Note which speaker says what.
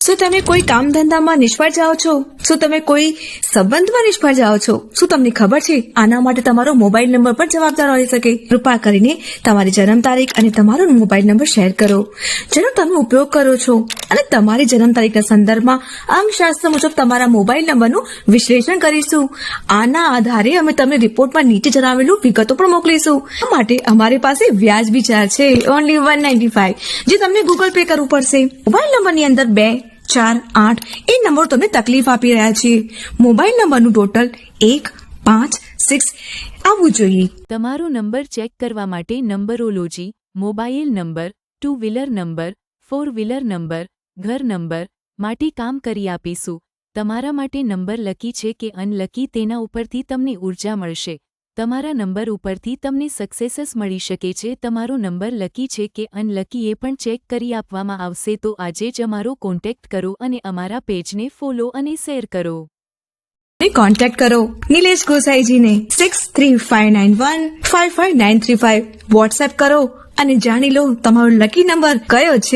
Speaker 1: શું તમે કોઈ કામ ધંધામાં નિષ્ફળ જાઓ છો? શું તમે કોઈ સંબંધમાં નિષ્ફળ જાઓ છો? શું તમને ખબર છે આના માટે તમારો મોબાઈલ નંબર પણ જવાબદાર હોઈ શકે? કૃપા કરીને તમારી જન્મ તારીખ અને તમારો મોબાઈલ નંબર શેર કરો, જેનો તમે ઉપયોગ કરો છો, અને તમારી જન્મ તારીખના સંદર્ભમાં અંકશાસ્ત્ર મુજબ તમારા મોબાઈલ નંબરનું વિશ્લેષણ કરીશું. આના આધારે અમે તમને રિપોર્ટમાં નીચે જણાવેલું વિગતો પણ મોકલીશું. આ માટે અમારી પાસે વ્યાજબી ચાર્જ છે, ઓનલી 195, જે તમને ગૂગલ પે કરવું પડશે. મોબાઈલ નંબરની અંદર 2, 4, 8 એ નંબરો તમને તકલીફ આપી રહ્યા છે. મોબાઈલ નંબરનું ટોટલ 1, 5, 6 આવવું જોઈએ.
Speaker 2: તમારો નંબર ચેક કરવા માટે numerology, mobile number, 2 wheeler number, 4 wheeler number, ઘર નંબર માટે કામ કરી આપીશું. તમારા માટે નંબર લકી છે કે અનલકી તેના ઉપરથી તમને ઉર્જા મળશે. તમારા નંબર ઉપરથી તમને સક્સેસ મળી શકે છે. તમારો નંબર લકી છે કે અનલકી એ પણ ચેક કરી આપવામાં આવશે. તો આજે જ અમારો કોન્ટેક્ટ કરો અને અમારા પેજને ફોલો અને શેર કરો.
Speaker 1: કોન્ટેક્ટ કરો નિલેશ ગોસાઈજીને 6359155935. વોટ્સએપ કરો અને જાણી લો તમારો લકી નંબર કયો છે.